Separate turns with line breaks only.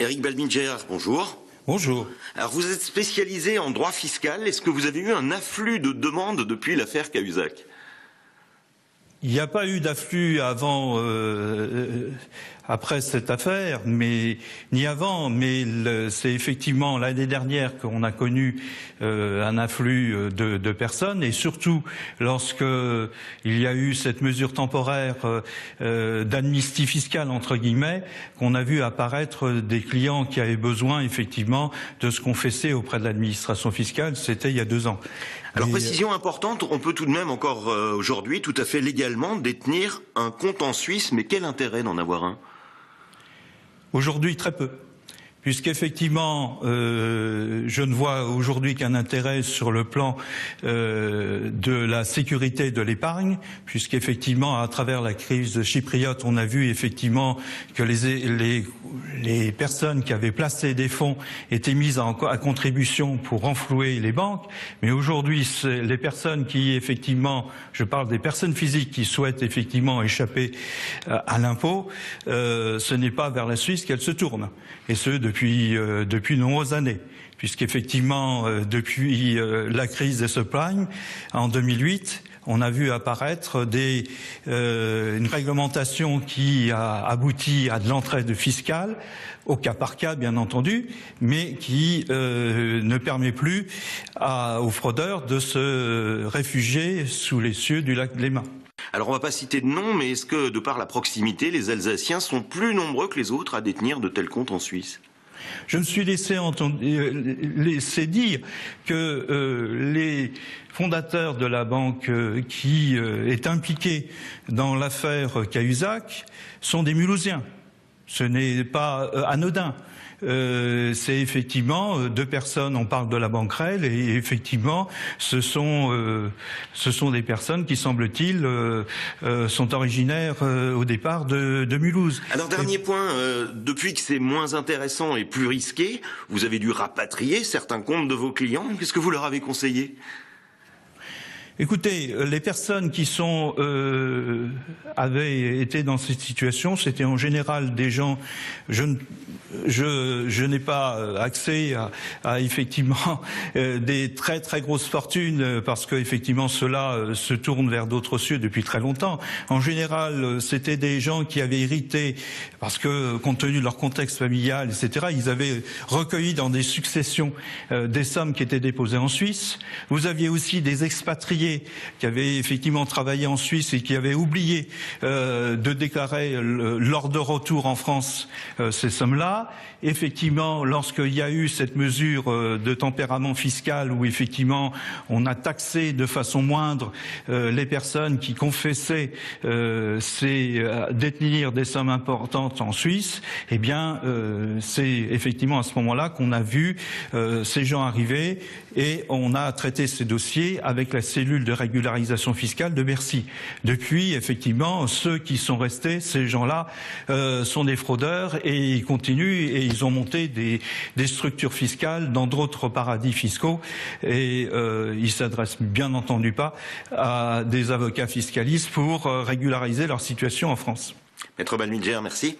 Éric Balminger, bonjour.
Bonjour.
Alors vous êtes spécialisé en droit fiscal. Est-ce que vous avez eu un afflux de demandes depuis l'affaire Cahuzac?
Il n'y a pas eu d'afflux après cette affaire, ni avant, mais c'est effectivement l'année dernière qu'on a connu un afflux de personnes, et surtout lorsque il y a eu cette mesure temporaire d'amnistie fiscale entre guillemets, qu'on a vu apparaître des clients qui avaient besoin effectivement de se confesser auprès de l'administration fiscale. C'était il y a 2 ans.
Alors précision importante, on peut tout de même encore aujourd'hui tout à fait légalement détenir un compte en Suisse, mais quel intérêt d'en avoir un?
Aujourd'hui, très peu. Puisqu'effectivement, je ne vois aujourd'hui qu'un intérêt sur le plan de la sécurité de l'épargne, puisqu'effectivement, à travers la crise chypriote, on a vu effectivement que les personnes qui avaient placé des fonds étaient mises à contribution pour renflouer les banques. Mais aujourd'hui, les personnes qui, effectivement, je parle des personnes physiques qui souhaitent effectivement échapper à l'impôt, ce n'est pas vers la Suisse qu'elles se tournent. Et ce, depuis de nombreuses années, puisqu'effectivement, depuis la crise des subprimes, en 2008, on a vu apparaître une réglementation qui a abouti à de l'entraide fiscale, au cas par cas bien entendu, mais qui ne permet plus aux fraudeurs de se réfugier sous les cieux du lac Léman.
Alors on ne va pas citer de nom, mais est-ce que, de par la proximité, les Alsaciens sont plus nombreux que les autres à détenir de tels comptes en Suisse?
Je me suis laissé dire que les fondateurs de la banque qui est impliquée dans l'affaire Cahuzac sont des Mulhousiens. Ce n'est pas anodin. C'est effectivement 2 personnes, on parle de la banquerelle, et effectivement ce sont des personnes qui, semble-t-il, sont originaires au départ de Mulhouse.
Alors dernier point, depuis que c'est moins intéressant et plus risqué, vous avez dû rapatrier certains comptes de vos clients. Qu'est-ce que vous leur avez conseillé ?
Écoutez, les personnes qui avaient été dans cette situation, c'était en général des gens. Je n'ai pas accès à effectivement des très très grosses fortunes, parce que effectivement ceux-là se tournent vers d'autres cieux depuis très longtemps. En général, c'était des gens qui avaient hérité, parce que compte tenu de leur contexte familial, etc., ils avaient recueilli dans des successions des sommes qui étaient déposées en Suisse. Vous aviez aussi des expatriés qui avaient effectivement travaillé en Suisse et qui avaient oublié de déclarer lors de retour en France ces sommes-là. Effectivement, lorsqu'il y a eu cette mesure de tempérament fiscal où effectivement on a taxé de façon moindre les personnes qui confessaient détenir des sommes importantes en Suisse, eh bien c'est effectivement à ce moment-là qu'on a vu ces gens arriver, et on a traité ces dossiers avec la cellule de régularisation fiscale de Bercy. Depuis, effectivement, ceux qui sont restés, ces gens-là, sont des fraudeurs, et ils continuent, et ils ont monté des structures fiscales dans d'autres paradis fiscaux, et ils s'adressent bien entendu pas à des avocats fiscalistes pour régulariser leur situation en France.
Maître Balminger, merci.